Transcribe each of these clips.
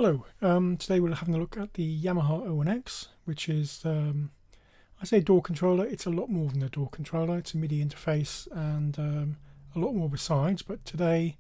Hello, today we're having a look at the Yamaha 01x, which is, I say DAW controller, it's a lot more than a DAW controller. It's a MIDI interface and a lot more besides, but today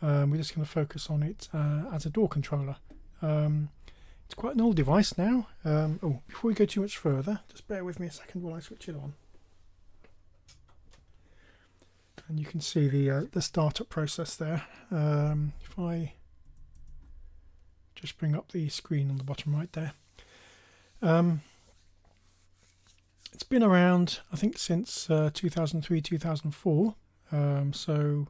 we're just going to focus on it as a DAW controller. It's quite an old device now. Oh, before we go too much further, just bear with me a second while I switch it on. And you can see the startup process there. If I just bring up the screen on the bottom right there. It's been around, I think, since 2003, 2004. So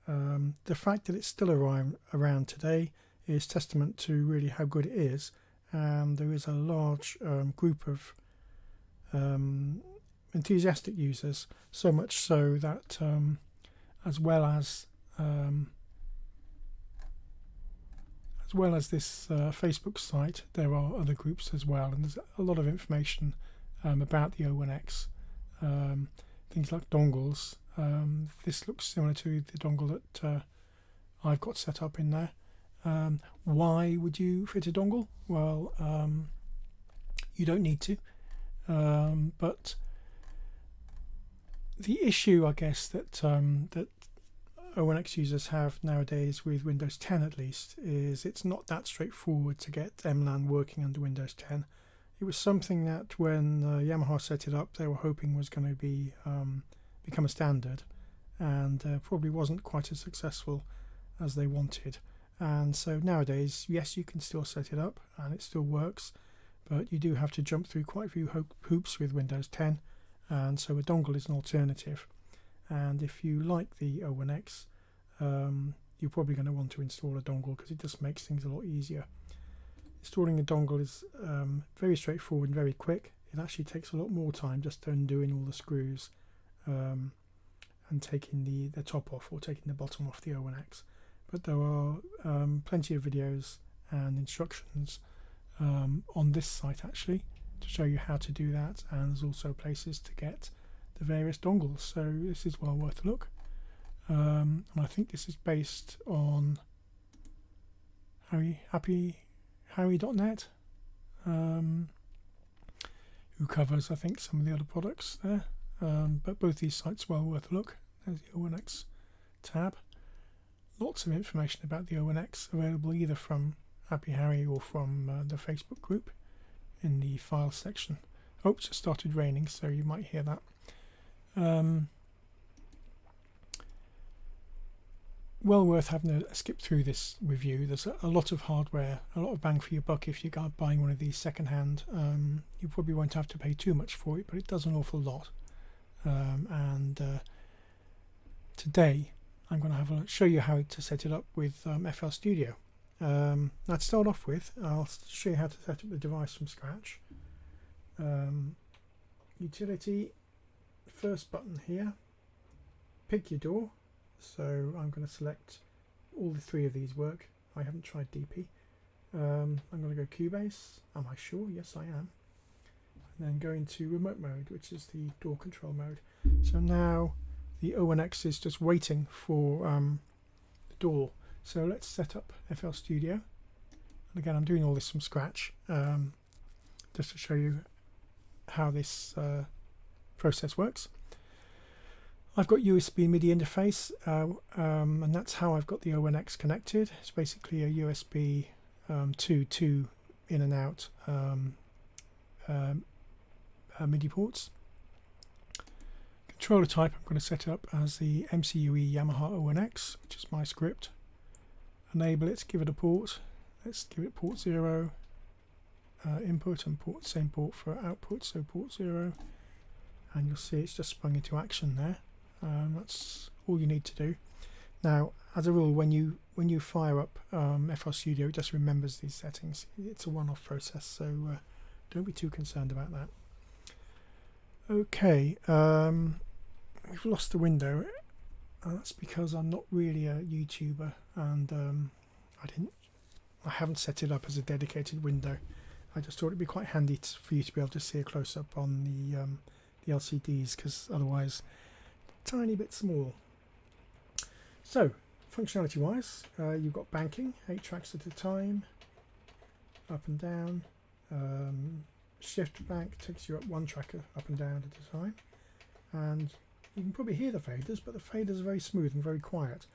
the fact that it's still around today is testament to really how good it is. And there is a large group of enthusiastic users, so much so that as well as this Facebook site, there are other groups as well, and there's a lot of information about the 01x, things like dongles. This looks similar to the dongle that I've got set up in there. Why would you fit a dongle? Well, you don't need to, but the issue, I guess, that that 01x users have nowadays with Windows 10 at least is it's not that straightforward to get MLAN working under Windows 10. It was something that when Yamaha set it up, they were hoping was going to be become a standard, and probably wasn't quite as successful as they wanted. And so nowadays, yes, you can still set it up and it still works, but you do have to jump through quite a few hoops with Windows 10, and so a dongle is an alternative. And if you like the 01x, you're probably going to want to install a dongle because it just makes things a lot easier. Installing a dongle is very straightforward and very quick. It actually takes a lot more time just undoing all the screws and taking the top off or taking the bottom off the 01x. But there are plenty of videos and instructions on this site actually to show you how to do that, and there's also places to get the various dongles, so this is well worth a look. And I think this is based on Harry.net, who covers, I think, some of the other products there. But both these sites well worth a look. There's the 01x tab. Lots of information about the 01x available either from Happy Harry or from the Facebook group in the files section. Oh, it's just started raining, so you might hear that. Well worth having a skip through this review. There's a lot of hardware, a lot of bang for your buck if you're buying one of these second hand. You probably won't have to pay too much for it, but it does an awful lot. Today I'm going to show you how to set it up with FL Studio. Now to start off with, I'll show you how to set up the device from scratch. Utility, first button here, pick your DAW. So I'm going to select all the three of these work. I haven't tried DP. I'm going to go Cubase. Am I sure? Yes, I am. And then go into remote mode, which is the DAW control mode. So now the 01x is just waiting for the DAW. So let's set up FL Studio. And again, I'm doing all this from scratch, just to show you how this process works. I've got USB MIDI interface, and that's how I've got the 01x connected. It's basically a USB 2 in and out MIDI ports. Controller type, I'm going to set it up as the MCUE Yamaha 01x, which is my script. Enable it, give it a port. Let's give it port 0 input, and same port for output, so port 0. And you'll see it's just sprung into action there. That's all you need to do. Now, as a rule, when you fire up FL Studio, it just remembers these settings. It's a one-off process, so don't be too concerned about that. Okay, we've lost the window. That's because I'm not really a YouTuber, and I haven't set it up as a dedicated window. I just thought it'd be quite handy for you to be able to see a close-up on the LCDs, because otherwise tiny bit small. So functionality wise, you've got banking, 8 tracks at a time. up and down. Shift back takes you up one track up and down at a time, and you can probably hear the faders, but the faders are very smooth and very quiet,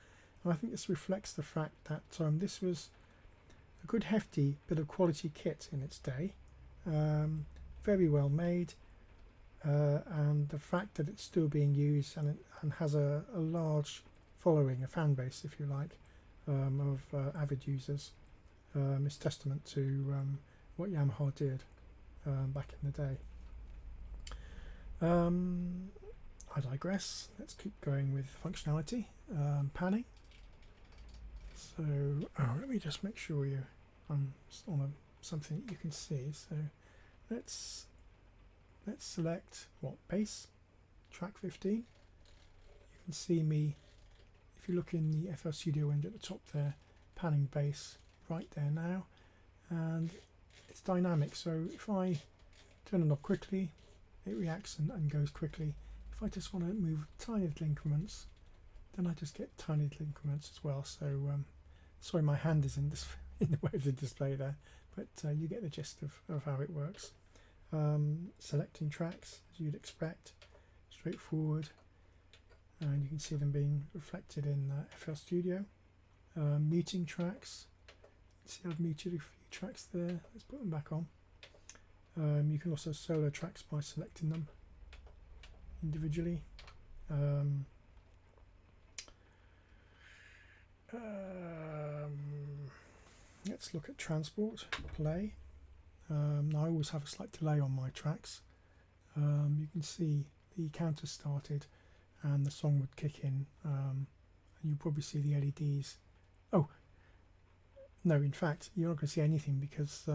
and I think this reflects the fact that this was a good hefty bit of quality kit in its day, very well made, and the fact that it's still being used and has a large following, a fan base if you like, of avid users, is testament to what Yamaha did back in the day. I digress. Let's keep going with functionality. Panning. So let me just make sure I'm on something that you can see. So let's select bass, track 15. You can see me, if you look in the FL Studio window at the top there, panning bass right there now, and it's dynamic. So if I turn it off quickly, it reacts and goes quickly. If I just want to move tiny little increments, then I just get tiny little increments as well. So sorry, my hand is in the way of the display there, but you get the gist of how it works. Selecting tracks as you'd expect, straightforward, and you can see them being reflected in FL Studio. Muting tracks, see I've muted a few tracks there. Let's put them back on. You can also solo tracks by selecting them individually. Let's look at transport, play. Now I always have a slight delay on my tracks. You can see the counter started and the song would kick in, and you'll probably see the LEDs. Oh no, in fact you're not going to see anything because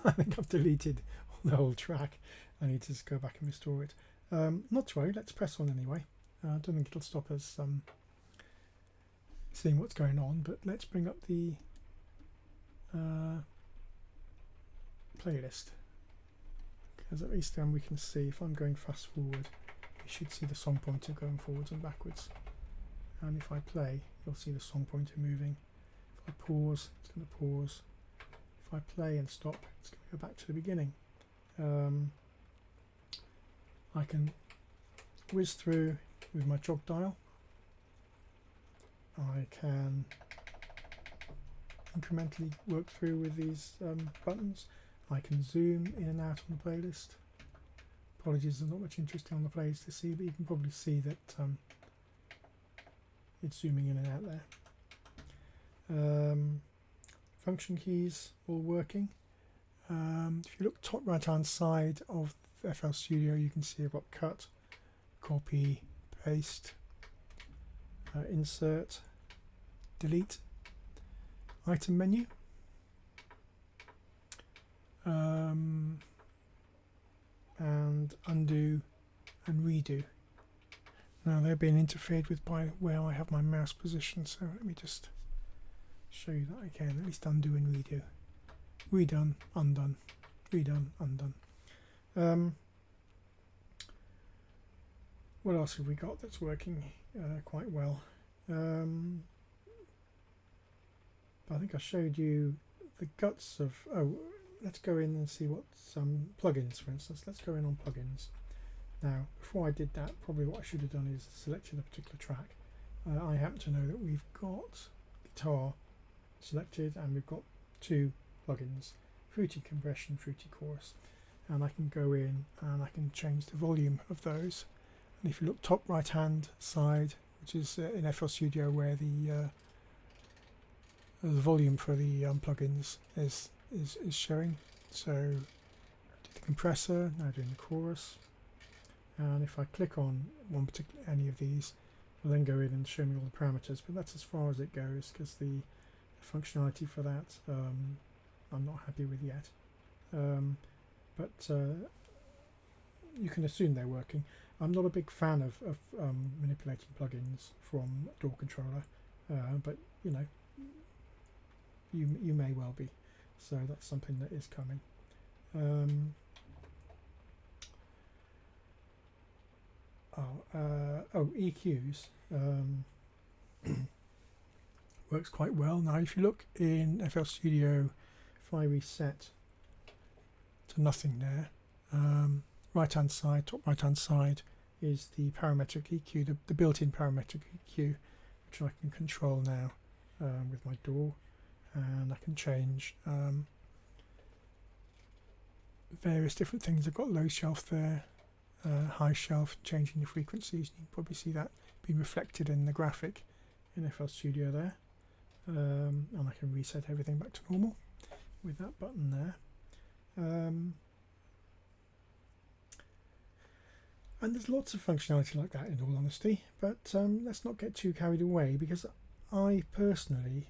I think I've deleted the whole track. I need to just go back and restore it. Not to worry, let's press on anyway. I don't think it'll stop us seeing what's going on, but let's bring up the playlist, because at least then we can see, if I'm going fast forward, you should see the song pointer going forwards and backwards, and if I play you'll see the song pointer moving. If I pause, it's going to pause. If I play and stop, it's going to go back to the beginning. I can whiz through with my jog dial. I can incrementally work through with these buttons. I can zoom in and out on the playlist. Apologies, there's not much interesting on the playlist to see, but you can probably see that it's zooming in and out there. Function keys all working. If you look top right hand side of FL Studio, you can see I've got cut, copy, paste, insert, delete, item menu, and undo and redo. Now they're being interfered with by where I have my mouse positioned, so let me just show you that I can at least undo and redo. Redone, undone, redone, undone. What else have we got that's working quite well? I think I showed you the guts of. Oh, let's go in and see what some plugins, for instance. Let's go in on plugins. Now, before I did that, probably what I should have done is selected a particular track. I happen to know that we've got guitar selected and we've got two plugins, Fruity Compression, Fruity Chorus, and I can go in and I can change the volume of those. And if you look top right hand side, which is in FL Studio where the volume for the plugins is showing. So do the compressor, now doing the chorus, and if I click on any of these, it'll then go in and show me all the parameters, but that's as far as it goes because the functionality for that I'm not happy with yet, but you can assume they're working. I'm not a big fan of manipulating plugins from a DAW controller, but you know, you may well be, so that's something that is coming. EQs works quite well. Now if you look in FL Studio if I reset to nothing there, right hand side, top right hand side is the parametric EQ, the built-in parametric EQ, which I can control now with my DAW, and I can change various different things. I've got low shelf there, high shelf, changing the frequencies. You can probably see that being reflected in the graphic in FL Studio there, and I can reset everything back to normal with that button there. And there's lots of functionality like that, in all honesty, but let's not get too carried away, because I personally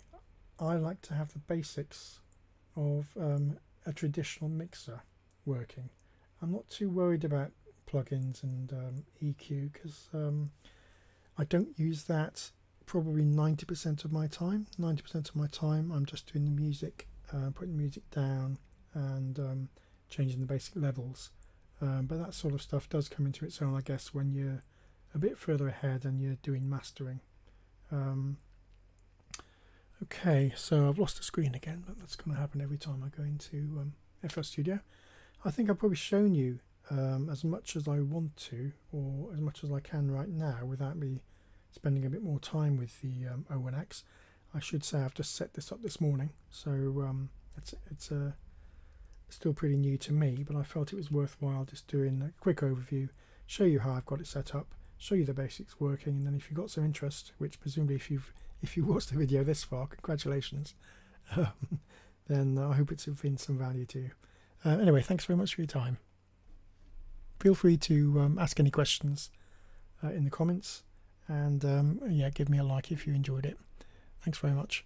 like to have the basics of a traditional mixer working. I'm not too worried about plugins and EQ, because I don't use that probably 90% of my time. 90% of my time I'm just doing the music, putting the music down and changing the basic levels. But that sort of stuff does come into its own, I guess, when you're a bit further ahead and you're doing mastering. Okay, so I've lost the screen again, but that's going to happen every time I go into FL Studio. I think I've probably shown you as much as I want to, or as much as I can right now, without me spending a bit more time with the 01x. I should say I've just set this up this morning, so it's still pretty new to me, but I felt it was worthwhile just doing a quick overview, show you how I've got it set up, show you the basics working, and then if you've got some interest, which presumably if you watched the video this far, congratulations, then I hope it's been some value to you. Anyway, thanks very much for your time. Feel free to ask any questions in the comments, and yeah, give me a like if you enjoyed it. Thanks very much.